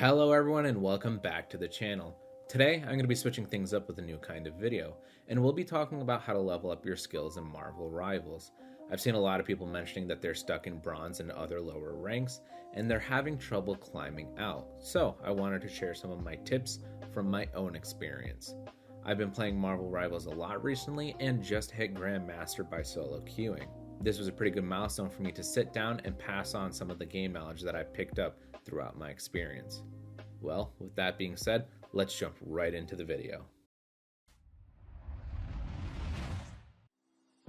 Hello everyone and welcome back to the channel. Today I'm going to be switching things up with a new kind of video, and we'll be talking about how to level up your skills in Marvel Rivals. I've seen a lot of people mentioning that they're stuck in bronze and other lower ranks, and they're having trouble climbing out. So I wanted to share some of my tips from my own experience. I've been playing Marvel Rivals a lot recently and just hit Grandmaster by solo queuing. This was a pretty good milestone for me to sit down and pass on some of the game knowledge that I picked up throughout my experience. Well, with that being said, let's jump right into the video.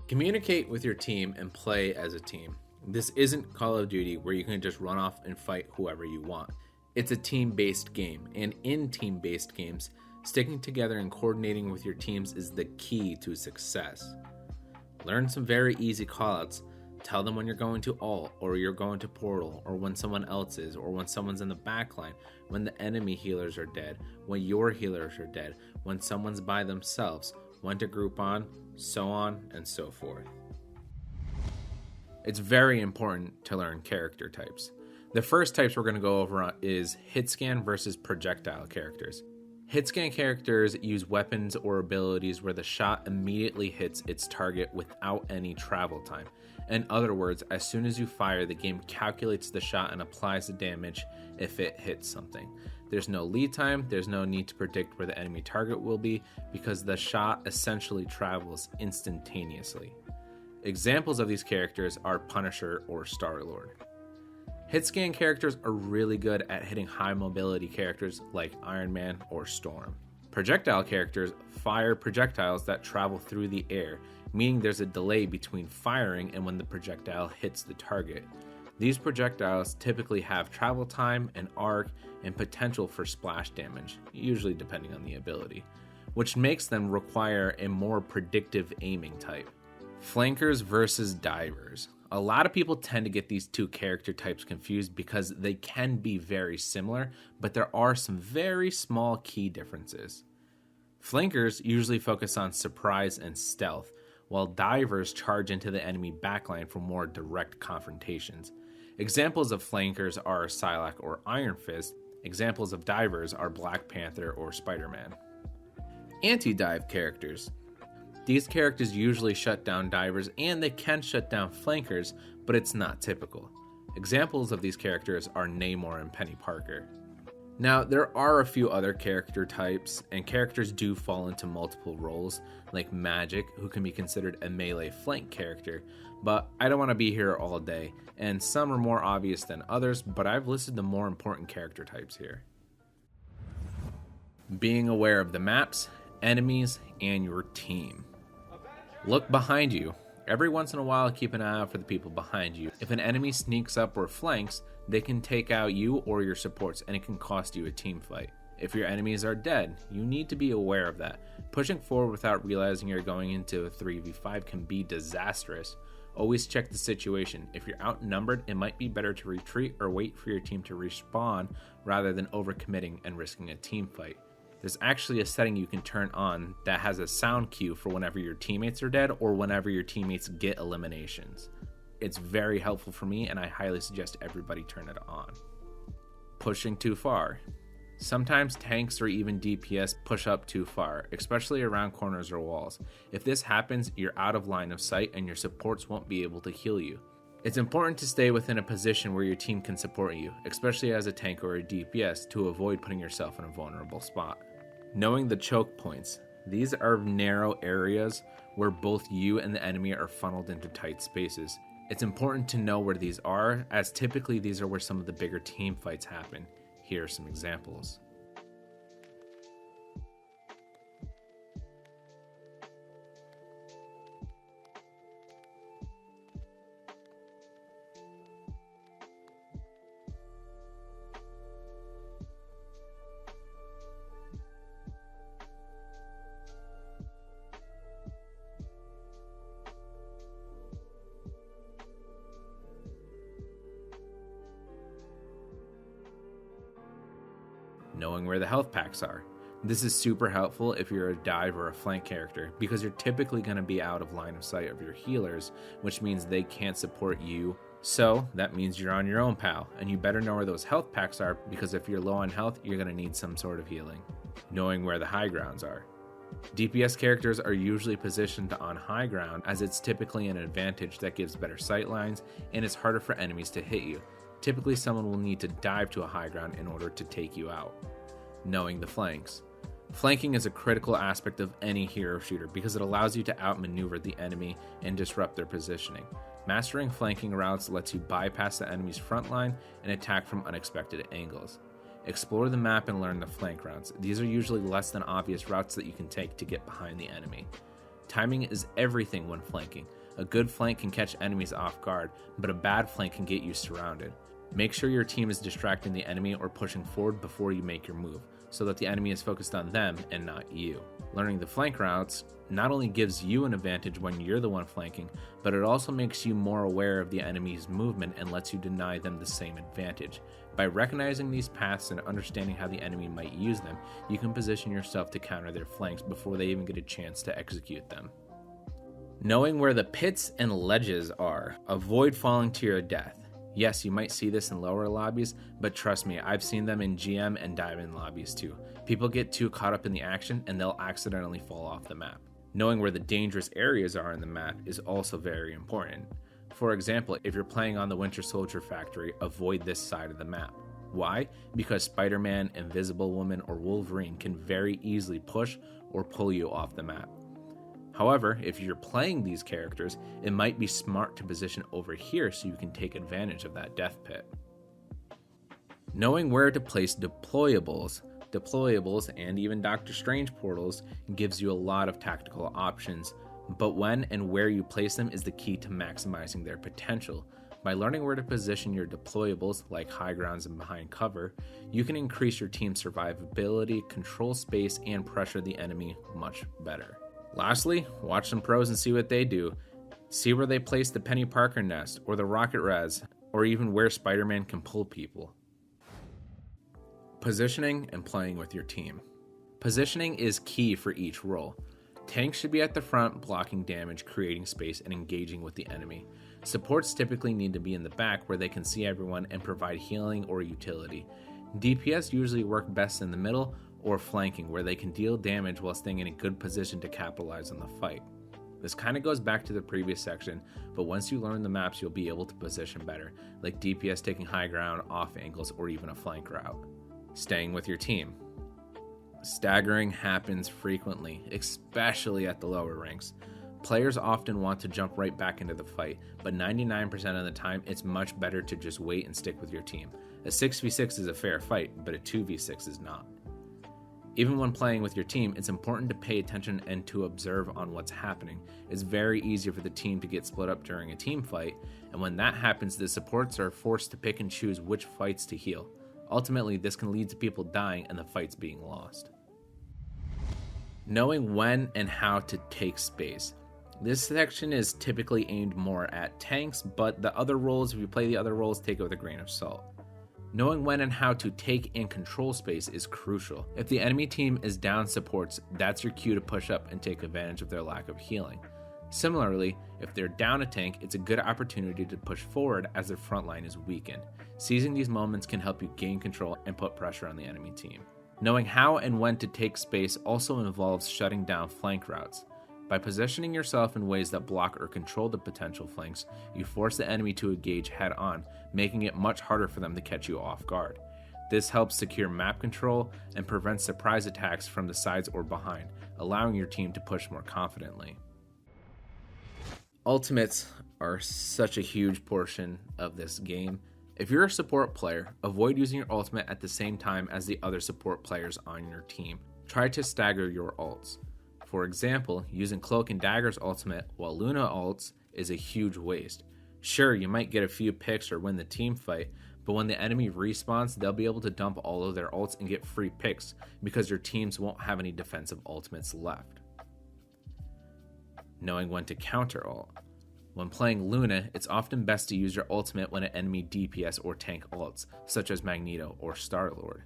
Communicate with your team and play as a team. This isn't Call of Duty where you can just run off and fight whoever you want. It's a team-based game, and in team-based games, sticking together and coordinating with your teams is the key to success. Learn some very easy callouts. Tell them when you're going to ult, or you're going to portal, or when someone else is, or when someone's in the backline, when the enemy healers are dead, when your healers are dead, when someone's by themselves, when to group on, so on and so forth. It's very important to learn character types. The first types we're going to go over is hit scan versus projectile characters. Hit scan characters use weapons or abilities where the shot immediately hits its target without any travel time. In other words, as soon as you fire, the game calculates the shot and applies the damage if it hits something. There's no lead time, there's no need to predict where the enemy target will be because the shot essentially travels instantaneously. Examples of these characters are Punisher or Star-Lord. Hit scan characters are really good at hitting high mobility characters like Iron Man or Storm. Projectile characters fire projectiles that travel through the air, meaning there's a delay between firing and when the projectile hits the target. These projectiles typically have travel time, an arc, and potential for splash damage, usually depending on the ability, which makes them require a more predictive aiming type. Flankers versus divers. A lot of people tend to get these two character types confused because they can be very similar, but there are some very small key differences. Flankers usually focus on surprise and stealth, while divers charge into the enemy backline for more direct confrontations. Examples of flankers are Psylocke or Iron Fist. Examples of divers are Black Panther or Spider-Man. Anti-dive characters. These characters usually shut down divers and they can shut down flankers, but it's not typical. Examples of these characters are Namor and Penny Parker. Now, there are a few other character types, and characters do fall into multiple roles, like Magic, who can be considered a melee flank character, but I don't want to be here all day, and some are more obvious than others, but I've listed the more important character types here. Being aware of the maps, enemies, and your team. Look behind you. Every once in a while, keep an eye out for the people behind you. If an enemy sneaks up or flanks, they can take out you or your supports, and it can cost you a team fight. If your enemies are dead, you need to be aware of that. Pushing forward without realizing you're going into a 3v5 can be disastrous. Always check the situation. If you're outnumbered, it might be better to retreat or wait for your team to respawn rather than overcommitting and risking a team fight. There's actually a setting you can turn on that has a sound cue for whenever your teammates are dead or whenever your teammates get eliminations. It's very helpful for me, and I highly suggest everybody turn it on. Pushing too far. Sometimes tanks or even DPS push up too far, especially around corners or walls. If this happens, you're out of line of sight and your supports won't be able to heal you. It's important to stay within a position where your team can support you, especially as a tank or a DPS, to avoid putting yourself in a vulnerable spot. Knowing the choke points. These are narrow areas where both you and the enemy are funneled into tight spaces. It's important to know where these are, as typically these are where some of the bigger team fights happen. Here are some examples. Knowing where the health packs are. This is super helpful if you're a dive or a flank character, because you're typically going to be out of line of sight of your healers, which means they can't support you So that means you're on your own, pal, and you better know where those health packs are, because if you're low on health, you're going to need some sort of healing. Knowing where the high grounds are. DPS characters are usually positioned on high ground, as it's typically an advantage that gives better sight lines and it's harder for enemies to hit you. Typically someone will need to dive to a high ground in order to take you out. Knowing the flanks. Flanking is a critical aspect of any hero shooter because it allows you to outmaneuver the enemy and disrupt their positioning. Mastering flanking routes lets you bypass the enemy's front line and attack from unexpected angles. Explore the map and learn the flank routes. These are usually less than obvious routes that you can take to get behind the enemy. Timing is everything when flanking. A good flank can catch enemies off guard, but a bad flank can get you surrounded. Make sure your team is distracting the enemy or pushing forward before you make your move, so that the enemy is focused on them and not you. Learning the flank routes not only gives you an advantage when you're the one flanking, but it also makes you more aware of the enemy's movement and lets you deny them the same advantage. By recognizing these paths and understanding how the enemy might use them, you can position yourself to counter their flanks before they even get a chance to execute them. Knowing where the pits and ledges are. Avoid falling to your death. Yes, you might see this in lower lobbies, but trust me, I've seen them in GM and Diamond lobbies too. People get too caught up in the action and they'll accidentally fall off the map. Knowing where the dangerous areas are in the map is also very important. For example, if you're playing on the Winter Soldier Factory, avoid this side of the map. Why? Because Spider-Man, Invisible Woman, or Wolverine can very easily push or pull you off the map. However, if you're playing these characters, it might be smart to position over here so you can take advantage of that death pit. Knowing where to place deployables, and even Doctor Strange portals gives you a lot of tactical options, but when and where you place them is the key to maximizing their potential. By learning where to position your deployables, like high grounds and behind cover, you can increase your team's survivability, control space, and pressure the enemy much better. Lastly, watch some pros and see what they do. See where they place the Penny Parker nest, or the Rocket Res, or even where Spider-Man can pull people. Positioning and playing with your team. Positioning is key for each role. Tanks should be at the front, blocking damage, creating space, and engaging with the enemy. Supports typically need to be in the back where they can see everyone and provide healing or utility. DPS usually work best in the middle or flanking, where they can deal damage while staying in a good position to capitalize on the fight. This kind of goes back to the previous section, but once you learn the maps, you'll be able to position better, like DPS taking high ground, off angles, or even a flank route. Staying with your team. Staggering happens frequently, especially at the lower ranks. Players often want to jump right back into the fight, but 99% of the time, it's much better to just wait and stick with your team. A 6v6 is a fair fight, but a 2v6 is not. Even when playing with your team, it's important to pay attention and to observe on what's happening. It's very easy for the team to get split up during a team fight, and when that happens, the supports are forced to pick and choose which fights to heal. Ultimately, this can lead to people dying and the fights being lost. Knowing when and how to take space. This section is typically aimed more at tanks, but the other roles, if you play the other roles, take it with a grain of salt. Knowing when and how to take and control space is crucial. If the enemy team is down supports, that's your cue to push up and take advantage of their lack of healing. Similarly, if they're down a tank, it's a good opportunity to push forward as their front line is weakened. Seizing these moments can help you gain control and put pressure on the enemy team. Knowing how and when to take space also involves shutting down flank routes. By positioning yourself in ways that block or control the potential flanks, you force the enemy to engage head-on, making it much harder for them to catch you off guard. This helps secure map control and prevents surprise attacks from the sides or behind, allowing your team to push more confidently. Ultimates are such a huge portion of this game. If you're a support player, avoid using your ultimate at the same time as the other support players on your team. Try to stagger your ults. For example, using Cloak and Dagger's ultimate while Luna ults is a huge waste. Sure, you might get a few picks or win the team fight, but when the enemy respawns, they'll be able to dump all of their ults and get free picks because your teams won't have any defensive ultimates left. Knowing when to counter ult. When playing Luna, it's often best to use your ultimate when an enemy DPS or tank ults, such as Magneto or Star-Lord.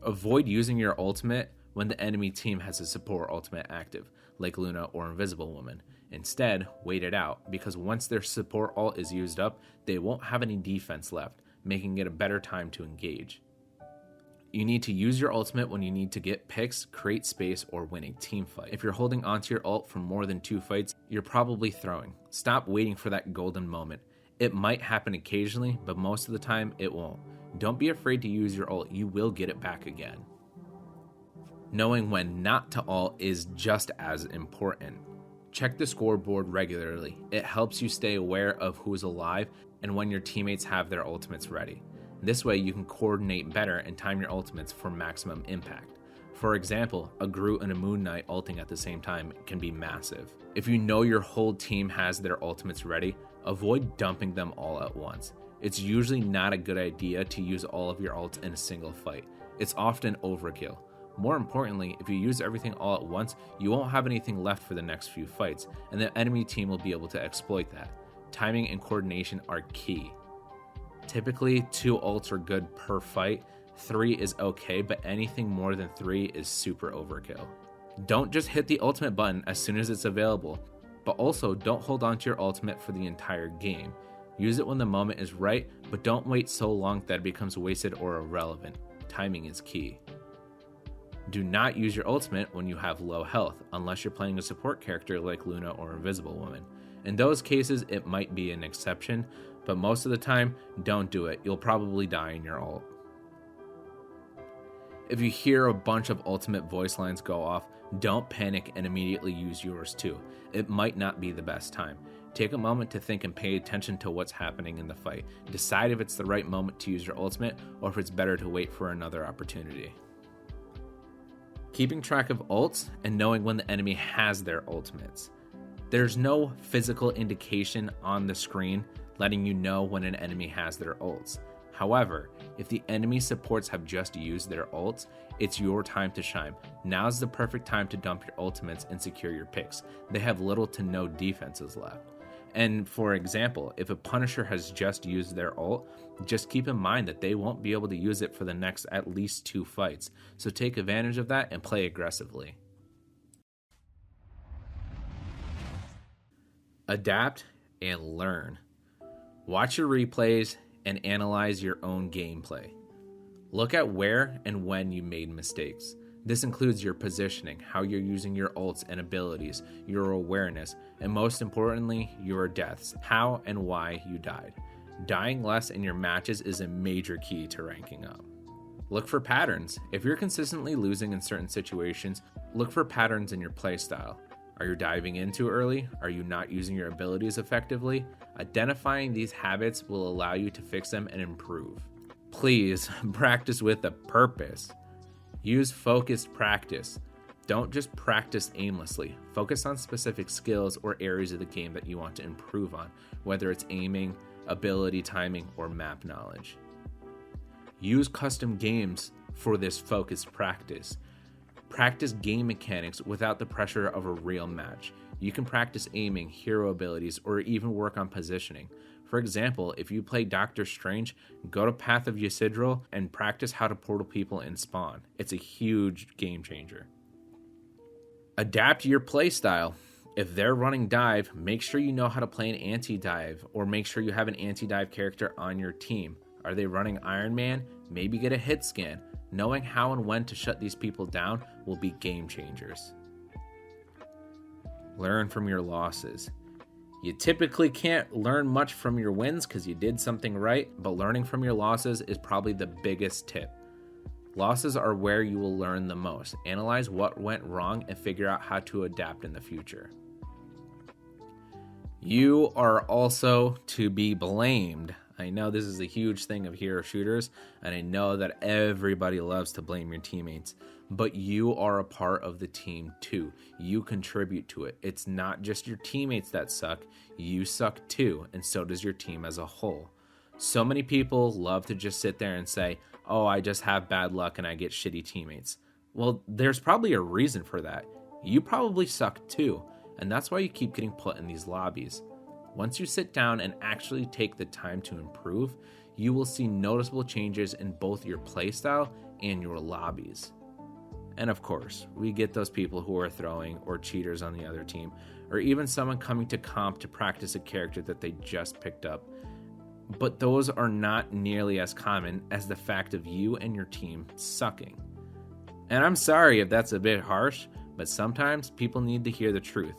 Avoid using your ultimate when the enemy team has a support ultimate active, like Luna or Invisible Woman. Instead, wait it out, because once their support ult is used up, they won't have any defense left, making it a better time to engage. You need to use your ultimate when you need to get picks, create space, or win a team fight. If you're holding onto your ult for more than 2 fights, you're probably throwing. Stop waiting for that golden moment. It might happen occasionally, but most of the time it won't. Don't be afraid to use your ult, you will get it back again. Knowing when not to ult is just as important. Check the scoreboard regularly. It helps you stay aware of who's alive and when your teammates have their ultimates ready. This way you can coordinate better and time your ultimates for maximum impact. For example, a Groot and a Moon Knight ulting at the same time can be massive. If you know your whole team has their ultimates ready, avoid dumping them all at once. It's usually not a good idea to use all of your ults in a single fight. It's often overkill. More importantly, if you use everything all at once, you won't have anything left for the next few fights, and the enemy team will be able to exploit that. Timing and coordination are key. Typically, 2 ults are good per fight, 3 is okay, but anything more than 3 is super overkill. Don't just hit the ultimate button as soon as it's available, but also don't hold on to your ultimate for the entire game. Use it when the moment is right, but don't wait so long that it becomes wasted or irrelevant. Timing is key. Do not use your ultimate when you have low health, unless you're playing a support character like Luna or Invisible Woman. In those cases, it might be an exception, but most of the time, don't do it. You'll probably die in your ult. If you hear a bunch of ultimate voice lines go off, don't panic and immediately use yours too. It might not be the best time. Take a moment to think and pay attention to what's happening in the fight. Decide if it's the right moment to use your ultimate or if it's better to wait for another opportunity. Keeping track of ults and knowing when the enemy has their ultimates. There's no physical indication on the screen letting you know when an enemy has their ults. However, if the enemy supports have just used their ults, it's your time to shine. Now's the perfect time to dump your ultimates and secure your picks. They have little to no defenses left. And for example, if a Punisher has just used their ult, just keep in mind that they won't be able to use it for the next at least 2 fights. So take advantage of that and play aggressively. Adapt and learn. Watch your replays and analyze your own gameplay. Look at where and when you made mistakes. This includes your positioning, how you're using your ults and abilities, your awareness, and most importantly, your deaths, how and why you died. Dying less in your matches is a major key to ranking up. Look for patterns. If you're consistently losing in certain situations, look for patterns in your playstyle. Are you diving in too early? Are you not using your abilities effectively? Identifying these habits will allow you to fix them and improve. Please practice with a purpose. Use focused practice. Don't just practice aimlessly. Focus on specific skills or areas of the game that you want to improve on, whether it's aiming, ability timing, or map knowledge. Use custom games for this focused practice. Practice game mechanics without the pressure of a real match. You can practice aiming, hero abilities, or even work on positioning. For example, if you play Doctor Strange, go to Path of Ysidril and practice how to portal people in Spawn. It's a huge game changer. Adapt your playstyle. If they're running dive, make sure you know how to play an anti-dive, or make sure you have an anti-dive character on your team. Are they running Iron Man? Maybe get a hit scan. Knowing how and when to shut these people down will be game changers. Learn from your losses. You typically can't learn much from your wins because you did something right, but learning from your losses is probably the biggest tip. Losses are where you will learn the most. Analyze what went wrong and figure out how to adapt in the future. You are also to be blamed. I know this is a huge thing of hero shooters, and I know that everybody loves to blame your teammates, but you are a part of the team too. You contribute to it. It's not just your teammates that suck, you suck too, and so does your team as a whole. So many people love to just sit there and say, oh, I just have bad luck and I get shitty teammates. Well, there's probably a reason for that. You probably suck too, and that's why you keep getting put in these lobbies. Once you sit down and actually take the time to improve, you will see noticeable changes in both your playstyle and your lobbies. And of course, we get those people who are throwing or cheaters on the other team, or even someone coming to comp to practice a character that they just picked up. But those are not nearly as common as the fact of you and your team sucking. And I'm sorry if that's a bit harsh, but sometimes people need to hear the truth.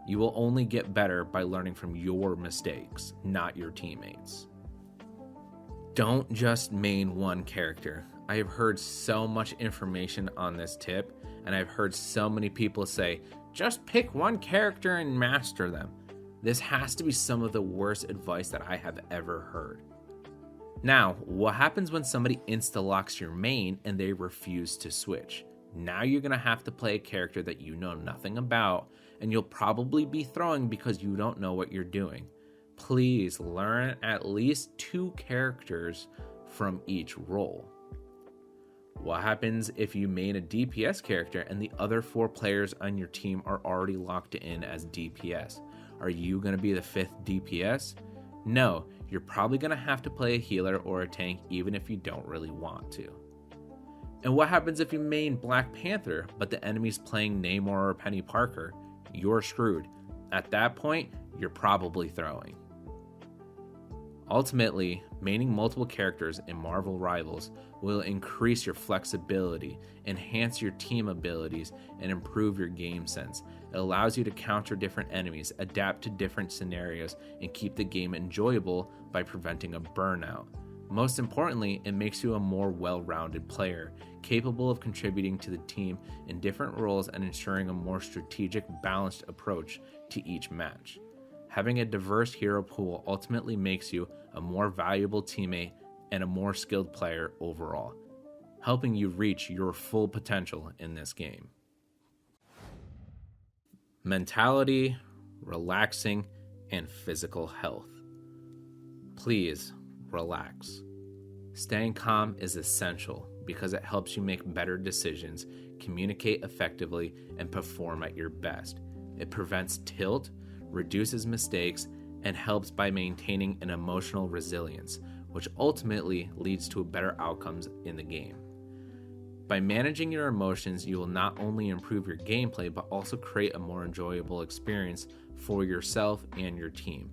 You will only get better by learning from your mistakes, not your teammates. Don't just main one character. I have heard so much information on this tip, and I've heard so many people say, just pick one character and master them. This has to be some of the worst advice that I have ever heard. Now, what happens when somebody insta-locks your main and they refuse to switch? Now you're going to have to play a character that you know nothing about, and you'll probably be throwing because you don't know what you're doing. Please learn at least 2 characters from each role. What happens if you main a DPS character and the other 4 players on your team are already locked in as DPS? Are you going to be the 5th DPS? No, you're probably going to have to play a healer or a tank even if you don't really want to. And what happens if you main Black Panther but the enemy's playing Namor or Penny Parker? You're screwed. At that point, you're probably throwing. Ultimately, maining multiple characters in Marvel Rivals will increase your flexibility, enhance your team abilities, and improve your game sense. It allows you to counter different enemies, adapt to different scenarios, and keep the game enjoyable by preventing a burnout. Most importantly, it makes you a more well-rounded player, capable of contributing to the team in different roles and ensuring a more strategic, balanced approach to each match. Having a diverse hero pool ultimately makes you a more valuable teammate and a more skilled player overall, helping you reach your full potential in this game. Mentality, relaxing, and physical health. Please relax. Staying calm is essential because it helps you make better decisions, communicate effectively, and perform at your best. It prevents tilt, reduces mistakes, and helps by maintaining an emotional resilience, which ultimately leads to better outcomes in the game. By managing your emotions, you will not only improve your gameplay, but also create a more enjoyable experience for yourself and your team.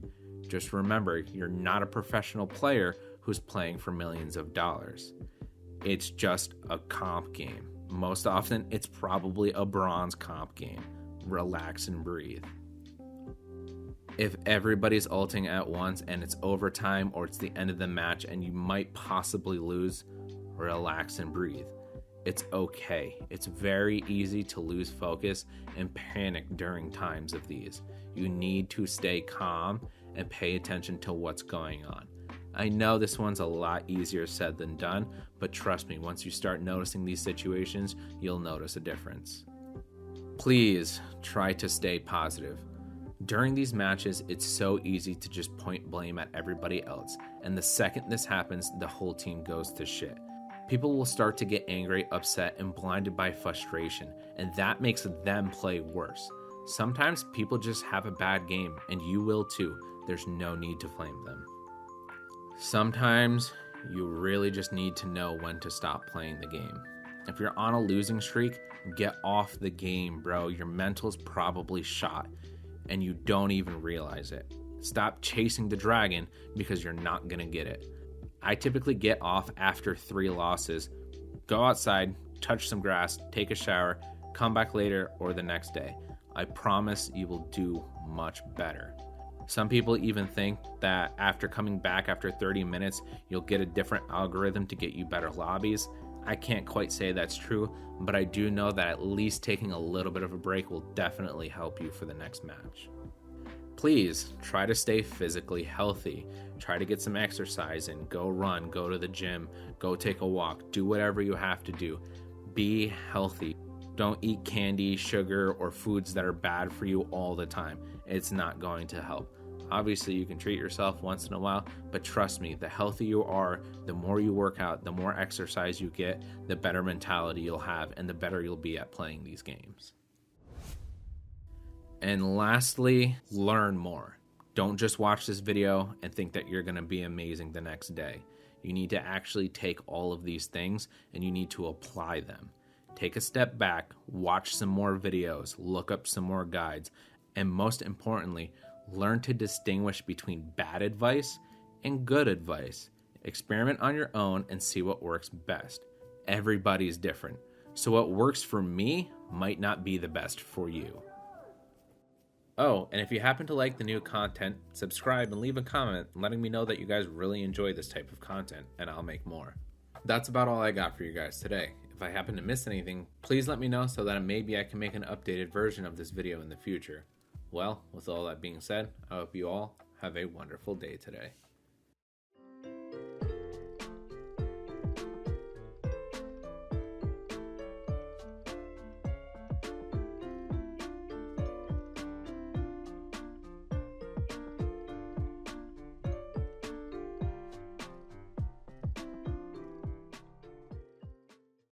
Just remember, you're not a professional player who's playing for millions of dollars. It's just a comp game. Most often, it's probably a bronze comp game. Relax and breathe. If everybody's ulting at once and it's overtime or it's the end of the match and you might possibly lose, relax and breathe. It's okay. It's very easy to lose focus and panic during times of these. You need to stay calm and pay attention to what's going on. I know this one's a lot easier said than done, but trust me, once you start noticing these situations, you'll notice a difference. Please try to stay positive. During these matches, it's so easy to just point blame at everybody else, and the second this happens, the whole team goes to shit. People will start to get angry, upset, and blinded by frustration, and that makes them play worse. Sometimes people just have a bad game, and you will too. There's no need to blame them. Sometimes you really just need to know when to stop playing the game. If you're on a losing streak, get off the game, bro. Your mental's probably shot, and you don't even realize it. Stop chasing the dragon because you're not gonna get it. I typically get off after 3 losses, go outside, touch some grass, take a shower, come back later or the next day. I promise you will do much better. Some people even think that after coming back after 30 minutes, you'll get a different algorithm to get you better lobbies. I can't quite say that's true, but I do know that at least taking a little bit of a break will definitely help you for the next match. Please try to stay physically healthy. Try to get some exercise in. Go run, go to the gym, go take a walk, do whatever you have to do. Be healthy. Don't eat candy, sugar, or foods that are bad for you all the time. It's not going to help. Obviously, you can treat yourself once in a while, but trust me, the healthier you are, the more you work out, the more exercise you get, the better mentality you'll have, and the better you'll be at playing these games. And lastly, learn more. Don't just watch this video and think that you're going to be amazing the next day. You need to actually take all of these things and you need to apply them. Take a step back, watch some more videos, look up some more guides, and most importantly, learn to distinguish between bad advice and good advice. Experiment on your own and see what works best. Everybody's different, so what works for me might not be the best for you. Oh, and if you happen to like the new content, subscribe and leave a comment letting me know that you guys really enjoy this type of content, and I'll make more. That's about all I got for you guys today. If I happen to miss anything, please let me know so that maybe I can make an updated version of this video in the future. Well, with all that being said, I hope you all have a wonderful day today.